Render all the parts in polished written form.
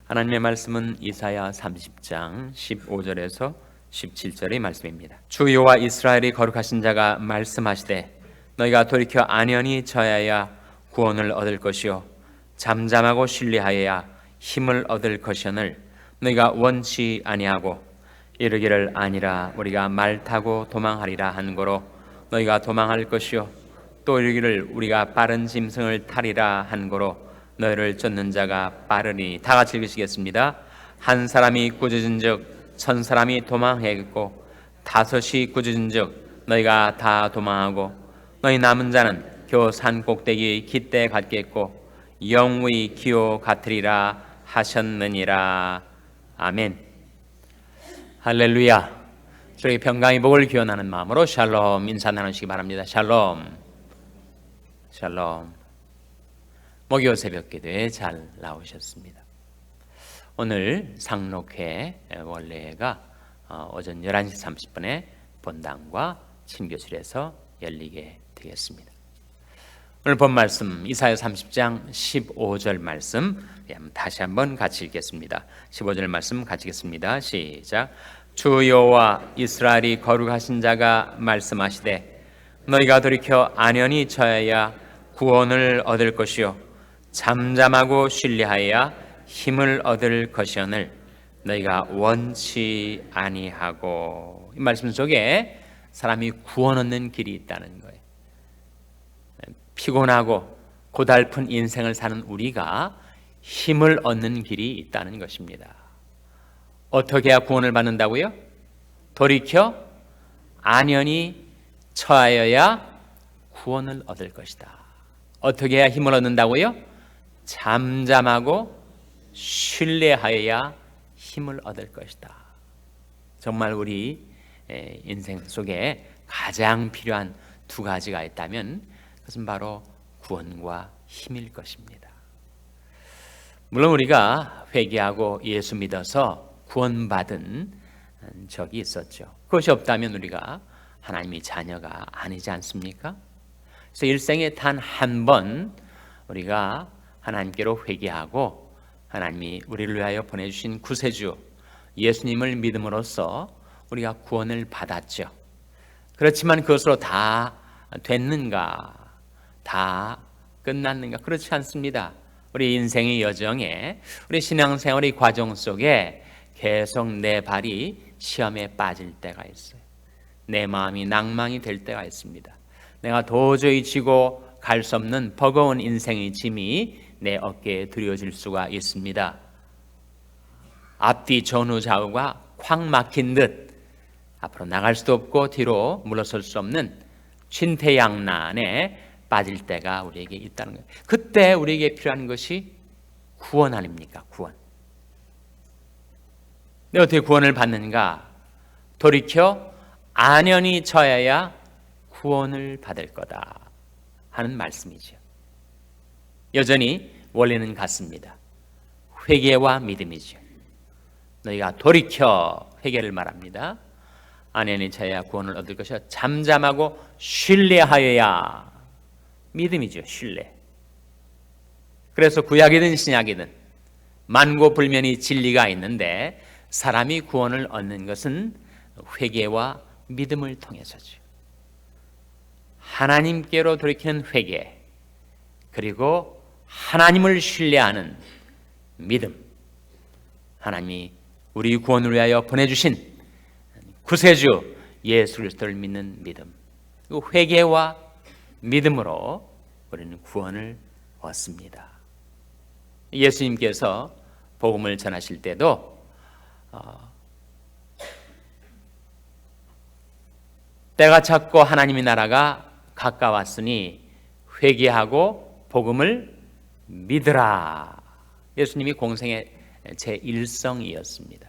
하나님의 말씀은 이사야 30장 15절에서 17절의 말씀입니다. 주 여호와 이스라엘이 거룩하신 자가 말씀하시되 너희가 돌이켜 안연히 처하여야 구원을 얻을 것이요 잠잠하고 신뢰하여야 힘을 얻을 것이오늘 너희가 원치 아니하고 이르기를 아니라 우리가 말 타고 도망하리라 한 고로 너희가 도망할 것이요 또 이르기를 우리가 빠른 짐승을 타리라 한 고로 너희를 쫓는 자가 빠르니. 다 같이 읽으시겠습니다. 한 사람이 꾸짖은즉 천 사람이 도망하겠고 다섯이 꾸짖은즉 너희가 다 도망하고 너희 남은 자는 겨우 산 꼭대기 깃대 같겠고 영의 기호 같으리라 하셨느니라. 아멘. 할렐루야. 저희 평강의 복을 기원하는 마음으로 샬롬 인사 나누시기 바랍니다. 샬롬. 샬롬. 목요 새벽 기도에 잘 나오셨습니다. 오늘 상록회 원래가 오전 11시 30분에 본당과 친교실에서 열리게 되겠습니다. 오늘 본 말씀 이사야 30장 15절 말씀 다시 한번 같이 읽겠습니다. 15절 말씀 같이 읽겠습니다. 시작. 주 여호와 이스라엘이 거룩하신 자가 말씀하시되 너희가 돌이켜 안연히 처하여야 구원을 얻을 것이요 잠잠하고 신뢰하여야 힘을 얻을 것이오늘 너희가 원치 아니하고. 이 말씀 속에 사람이 구원 얻는 길이 있다는 거예요. 피곤하고 고달픈 인생을 사는 우리가 힘을 얻는 길이 있다는 것입니다. 어떻게 해야 구원을 받는다고요? 돌이켜 안연히 처하여야 구원을 얻을 것이다. 어떻게 해야 힘을 얻는다고요? 잠잠하고 신뢰하여야 힘을 얻을 것이다. 정말 우리 인생 속에 가장 필요한 두 가지가 있다면 그것은 바로 구원과 힘일 것입니다. 물론 우리가 회개하고 예수 믿어서 구원받은 적이 있었죠. 그것이 없다면 우리가 하나님의 자녀가 아니지 않습니까? 그래서 일생에 단 한 번 우리가 하나님께로 회개하고 하나님이 우리를 위하여 보내주신 구세주 예수님을 믿음으로써 우리가 구원을 받았죠. 그렇지만 그것으로 다 됐는가? 다 끝났는가? 그렇지 않습니다. 우리 인생의 여정에 우리 신앙생활의 과정 속에 계속 내 발이 시험에 빠질 때가 있어요. 내 마음이 낭망이 될 때가 있습니다. 내가 도저히 지고 갈 수 없는 버거운 인생의 짐이 내 어깨에 드려질 수가 있습니다. 앞뒤 전후 좌우가 콱 막힌 듯 앞으로 나갈 수도 없고 뒤로 물러설 수 없는 진퇴양난에 빠질 때가 우리에게 있다는 거예요. 그때 우리에게 필요한 것이 구원 아닙니까? 구원. 근데 어떻게 구원을 받는가? 돌이켜 안연히 처하여야 구원을 받을 거다 하는 말씀이죠. 여전히 원리는 같습니다. 회개와 믿음이죠. 너희가 돌이켜 회개를 말합니다. 안연히 처하여야 구원을 얻을 것이요 잠잠하고 신뢰하여야 믿음이죠. 신뢰. 그래서 구약이든 신약이든 만고불면의 진리가 있는데 사람이 구원을 얻는 것은 회개와 믿음을 통해서죠. 하나님께로 돌이키는 회개, 그리고 하나님을 신뢰하는 믿음, 하나님이 우리 구원을 위하여 보내주신 구세주 예수 그리스도를 믿는 믿음, 그 회개와 믿음으로 우리는 구원을 얻습니다. 예수님께서 복음을 전하실 때도 때가 찼고 하나님의 나라가 가까웠으니 회개하고 복음을 믿으라. 예수님이 공생의 제1성이었습니다.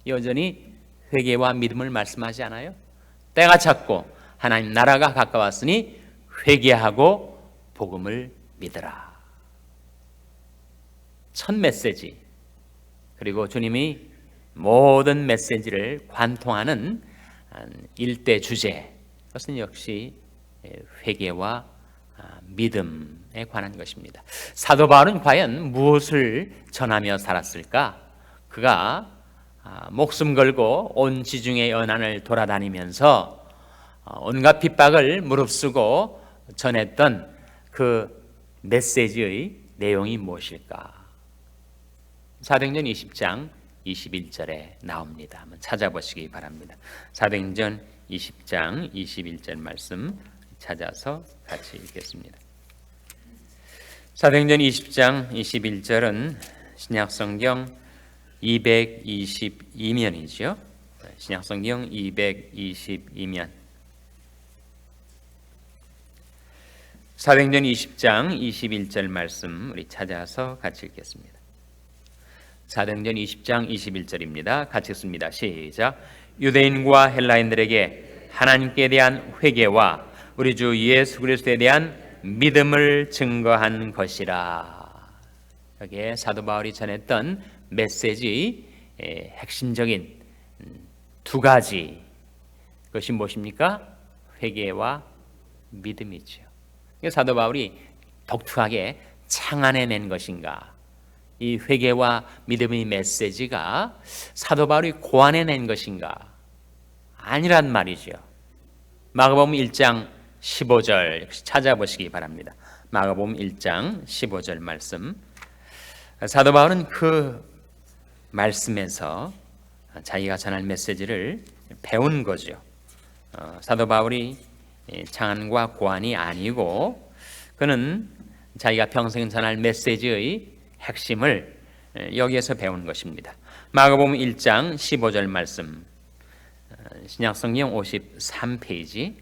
여전히 회개와 믿음을 말씀하지 않아요? 때가 찼고 하나님 나라가 가까웠으니 회개하고 복음을 믿으라. 첫 메시지, 그리고 주님이 모든 메시지를 관통하는 일대 주제, 그것은 역시 회개와 믿음 구원에 관한 것입니다. 사도 바울은 과연 무엇을 전하며 살았을까? 그가 목숨 걸고 온 지중해 연안을 돌아다니면서 온갖 핍박을 무릅쓰고 전했던 그 메시지의 내용이 무엇일까? 사도행전 20장 21절에 나옵니다. 한번 찾아보시기 바랍니다. 사도행전 20장 21절 말씀 찾아서 같이 읽겠습니다. 사도행전 20장 21절은 신약성경 222면이죠. 신약성경 222면. 사도행전 20장 21절 말씀 우리 찾아서 같이 읽겠습니다. 사도행전 20장 21절입니다. 같이 읽습니다. 시작. 유대인과 헬라인들에게 하나님께 대한 회개와 우리 주 예수 그리스도에 대한 믿음을 증거한 것이라. 여기에 사도 바울이 전했던 메시지의 핵심적인 두 가지, 그것이 무엇입니까? 회개와 믿음이죠. 사도 바울이 독특하게 창안해낸 것인가? 이 회개와 믿음의 메시지가 사도 바울이 고안해낸 것인가? 아니란 말이죠. 마가복음 1장 15절 찾아보시기 바랍니다. 마가복음 1장 15절 말씀. 사도 바울은 그 말씀에서 자기가 전할 메시지를 배운 거죠. 사도 바울이 창안과 고안이 아니고 그는 자기가 평생 전할 메시지의 핵심을 여기에서 배운 것입니다. 마가복음 1장 15절 말씀, 신약성경 53페이지,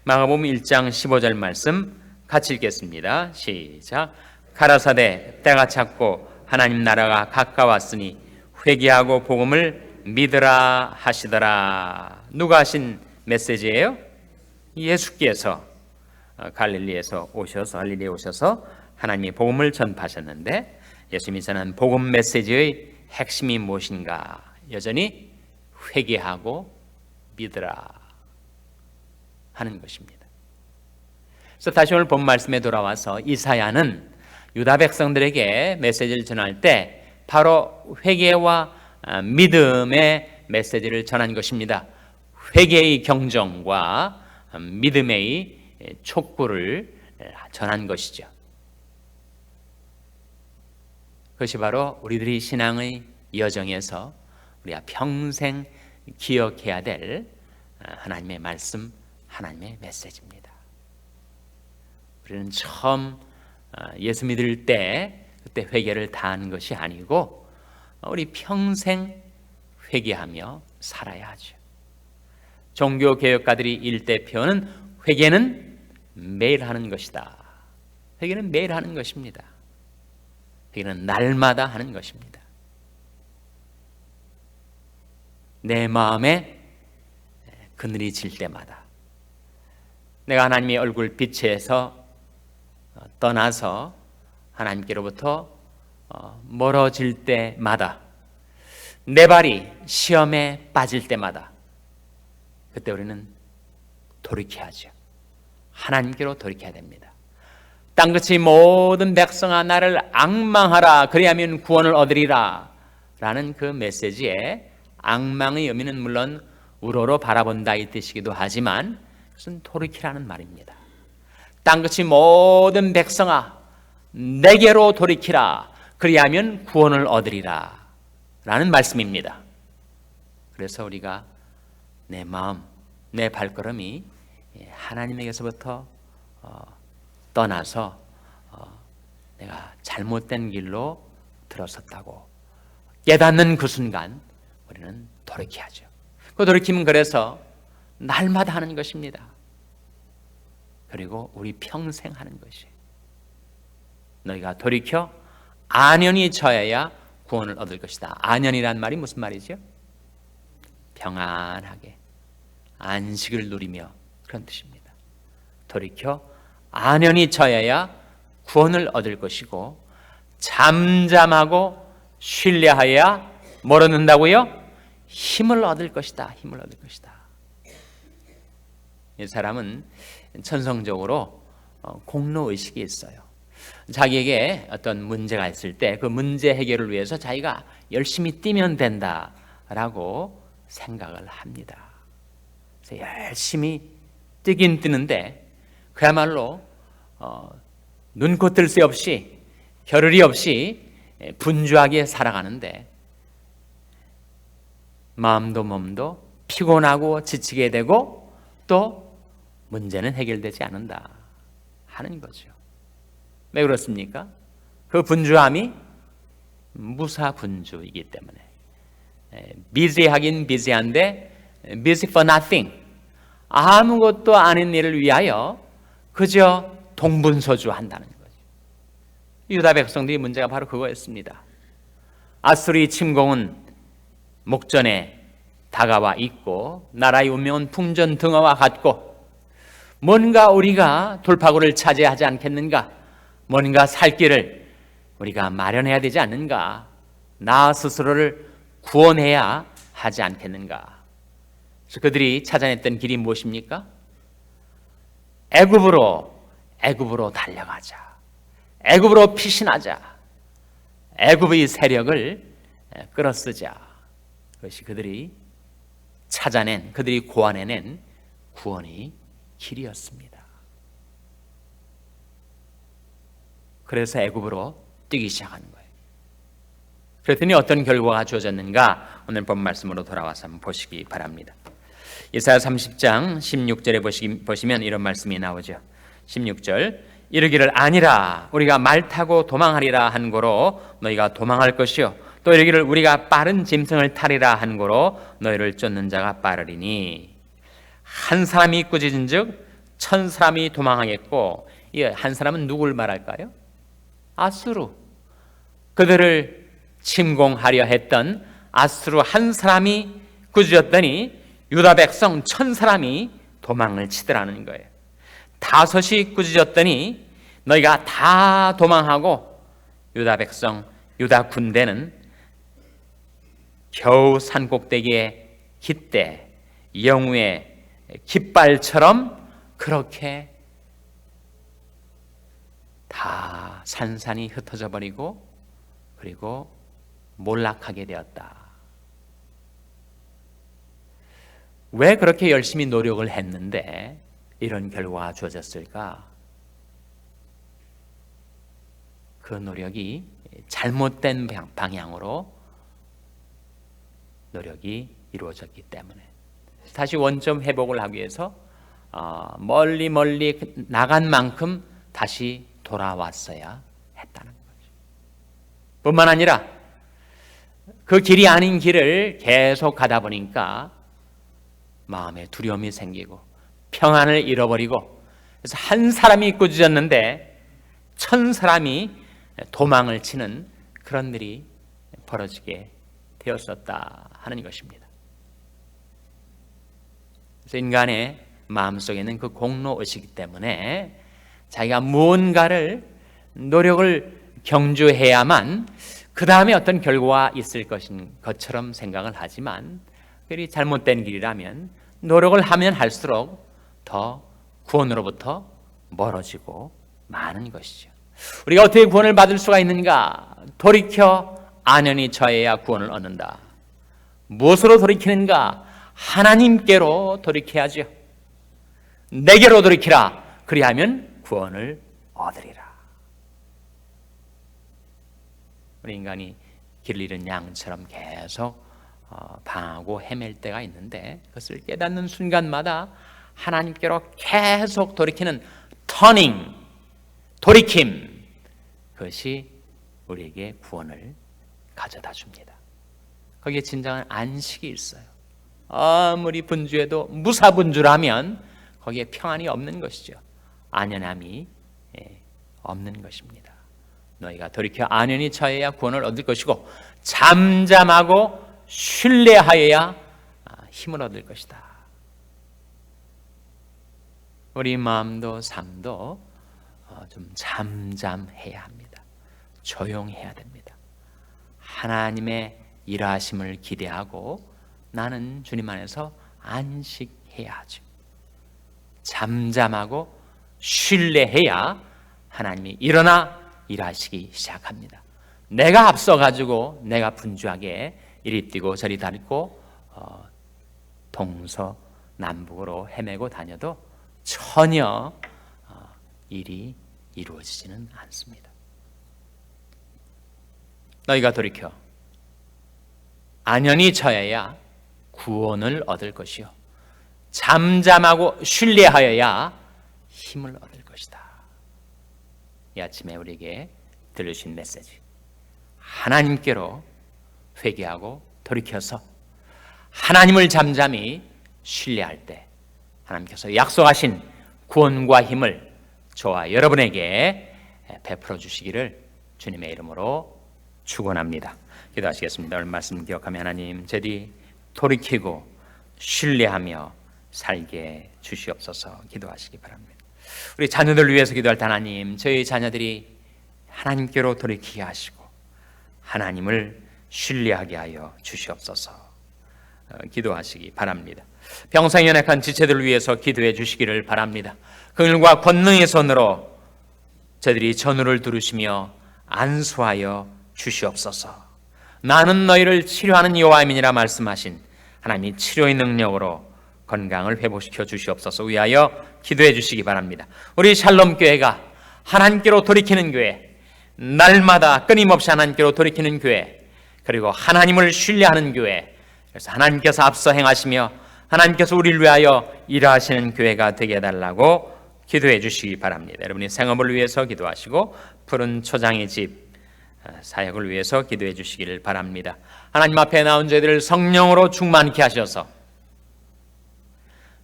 마가복음 1장 15절 말씀 같이 읽겠습니다. 시작. 가라사대 때가 찼고 하나님 나라가 가까웠으니 회개하고 복음을 믿으라 하시더라. 누가 하신 메시지예요? 예수께서 갈릴리에 오셔서 하나님의 복음을 전파하셨는데, 예수님이 전한 복음 메시지의 핵심이 무엇인가? 여전히 회개하고 믿으라 하는 것입니다. 그래서 다시 오늘 본 말씀에 돌아와서 이사야는 유다 백성들에게 메시지를 전할 때 바로 회개와 믿음의 메시지를 전한 것입니다. 회개의 경종과 믿음의 촉구를 전한 것이죠. 그것이 바로 우리들이 신앙의 여정에서 우리가 평생 기억해야 될 하나님의 말씀, 하나님의 메시지입니다. 우리는 처음 예수 믿을 때 그때 회개를 다한 것이 아니고 우리 평생 회개하며 살아야 하죠. 종교개혁가들이 일대표는 회개는 매일 하는 것이다. 회개는 매일 하는 것입니다. 회개는 날마다 하는 것입니다. 내 마음에 그늘이 질 때마다, 내가 하나님의 얼굴 빛에서 떠나서 하나님께로부터 멀어질 때마다, 내 발이 시험에 빠질 때마다, 그때 우리는 돌이켜야죠. 하나님께로 돌이켜야 됩니다. 땅끝의 모든 백성아 나를 앙망하라 그리하면 구원을 얻으리라 라는 그 메시지에 앙망의 의미는 물론 우러러 바라본다 이 뜻이기도 하지만 그것은 돌이키라는 말입니다. 땅끝의 모든 백성아 내게로 돌이키라 그리하면 구원을 얻으리라 라는 말씀입니다. 그래서 우리가 내 마음, 내 발걸음이 하나님에게서부터 떠나서 내가 잘못된 길로 들어섰다고 깨닫는 그 순간 우리는 돌이켜야죠. 그 돌이킴은 그래서 날마다 하는 것입니다. 그리고 우리 평생 하는 것이. 너희가 돌이켜 안연히 처해야 구원을 얻을 것이다. 안연이란 말이 무슨 말이죠? 평안하게 안식을 누리며 그런 뜻입니다. 돌이켜 안연히 처해야 구원을 얻을 것이고 잠잠하고 신뢰하여야 뭘 얻는다고요? 힘을 얻을 것이다. 힘을 얻을 것이다. 이 사람은 천성적으로 공로의식이 있어요. 자기에게 어떤 문제가 있을 때 그 문제 해결을 위해서 자기가 열심히 뛰면 된다라고 생각을 합니다. 그래서 열심히 뛰긴 뛰는데 그야말로 눈코 뜰 새 없이 겨를이 없이 분주하게 살아가는데 마음도 몸도 피곤하고 지치게 되고 또 문제는 해결되지 않는다 하는 거죠. 왜 그렇습니까? 그 분주함이 무사분주이기 때문에 비지하긴 비지한데 busy for nothing, 아무것도 아닌 일을 위하여 그저 동분서주한다는 거죠. 유다 백성들이 문제가 바로 그거였습니다. 아수리 침공은 목전에 다가와 있고 나라의 운명은 풍전등화와 같고 뭔가 우리가 돌파구를 차지하지 않겠는가, 뭔가 살 길을 우리가 마련해야 되지 않는가, 나 스스로를 구원해야 하지 않겠는가. 그래서 그들이 찾아냈던 길이 무엇입니까? 애굽으로 달려가자, 애굽으로 피신하자, 애굽의 세력을 끌어쓰자. 그것이 그들이 찾아낸, 그들이 고안해낸 구원의 길이었습니다. 그래서 애굽으로 뛰기 시작하는 거예요. 그랬더니 어떤 결과가 주어졌는가? 오늘 본 말씀으로 돌아와서 한번 보시기 바랍니다. 이사야 30장 16절에 보시면 이런 말씀이 나오죠. 16절, 이르기를 아니라 우리가 말 타고 도망하리라 한 고로 너희가 도망할 것이요 또 이르기를 우리가 빠른 짐승을 타리라 한 고로 너희를 쫓는 자가 빠르리니 한 사람이 꾸짖은즉 천 사람이 도망하겠고, 이 한 사람은 누굴 말할까요? 아수르. 그들을 침공하려 했던 아수르 한 사람이 꾸짖었더니 유다 백성 천 사람이 도망을 치더라는 거예요. 다섯이 꾸짖었더니 너희가 다 도망하고 유다 백성, 유다 군대는 겨우 산꼭대기에 깃대 영우의 깃발처럼 그렇게 다 산산이 흩어져 버리고 그리고 몰락하게 되었다. 왜 그렇게 열심히 노력을 했는데 이런 결과가 주어졌을까? 그 노력이 잘못된 방향으로 노력이 이루어졌기 때문에 다시 원점 회복을 하기 위해서 멀리 나간 만큼 다시 돌아왔어야 했다는 거죠. 뿐만 아니라 그 길이 아닌 길을 계속 가다 보니까 마음에 두려움이 생기고 평안을 잃어버리고, 그래서 한 사람이 꾸짖었는데 천 사람이 도망을 치는 그런 일이 벌어지게 되었었다 하는 것입니다. 그래서 인간의 마음속에는 그 공로의식이기 때문에 자기가 무언가를 노력을 경주해야만 그 다음에 어떤 결과가 있을 것처럼 생각을 하지만, 그리 잘못된 길이라면 노력을 하면 할수록 더 구원으로부터 멀어지고 마는 것이죠. 우리가 어떻게 구원을 받을 수가 있는가? 돌이켜 안연히 처해야 구원을 얻는다. 무엇으로 돌이키는가? 하나님께로 돌이켜야죠. 내게로 돌이키라. 그리하면 구원을 얻으리라. 우리 인간이 길 잃은 양처럼 계속 방하고 헤맬 때가 있는데, 그것을 깨닫는 순간마다 하나님께로 계속 돌이키는 터닝, 돌이킴, 그것이 우리에게 구원을 가져다 줍니다. 거기에 진정한 안식이 있어요. 아무리 분주해도 무사분주라면 거기에 평안이 없는 것이죠. 안연함이 없는 것입니다. 너희가 돌이켜 안연히 처해야 구원을 얻을 것이고 잠잠하고 신뢰하여야 힘을 얻을 것이다. 우리 마음도 삶도 좀 잠잠해야 합니다. 조용해야 됩니다. 하나님의 일하심을 기대하고 나는 주님 안에서 안식해야 하죠. 잠잠하고 신뢰해야 하나님이 일어나 일하시기 시작합니다. 내가 앞서가지고 내가 분주하게 이리 뛰고 저리 다니고 동서남북으로 헤매고 다녀도 전혀 일이 이루어지지는 않습니다. 너희가 돌이켜 안연히 처해야 구원을 얻을 것이요 잠잠하고 신뢰하여야 힘을 얻을 것이다. 이 아침에 우리에게 들려주신 메시지, 하나님께로 회개하고 돌이켜서 하나님을 잠잠히 신뢰할 때 하나님께서 약속하신 구원과 힘을 저와 여러분에게 베풀어 주시기를 주님의 이름으로 축원합니다. 기도하시겠습니다. 오늘 말씀 기억하며 하나님, 저리 돌이키고 신뢰하며 살게 주시옵소서. 기도하시기 바랍니다. 우리 자녀들 위해서 기도할 때 하나님, 저희 자녀들이 하나님께로 돌이키게 하시고 하나님을 신뢰하게 하여 주시옵소서. 기도하시기 바랍니다. 병상에 연약한 지체들을 위해서 기도해 주시기를 바랍니다. 긍휼과 권능의 손으로 저들이 전우를 두르시며 안수하여 주시옵소서. 나는 너희를 치료하는 여호와임이니라 말씀하신 하나님이 치료의 능력으로 건강을 회복시켜 주시옵소서. 위하여 기도해 주시기 바랍니다. 우리 샬롬 교회가 하나님께로 돌이키는 교회, 날마다 끊임없이 하나님께로 돌이키는 교회, 그리고 하나님을 신뢰하는 교회, 그래서 하나님께서 앞서 행하시며 하나님께서 우리를 위하여 일하시는 교회가 되게 해달라고 기도해 주시기 바랍니다. 여러분이 생업을 위해서 기도하시고 푸른 초장의 집 사역을 위해서 기도해 주시기를 바랍니다. 하나님 앞에 나온 저희들을 성령으로 충만케 하셔서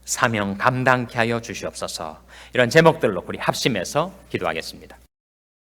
사명 감당케 하여 주시옵소서. 이런 제목들로 우리 합심해서 기도하겠습니다.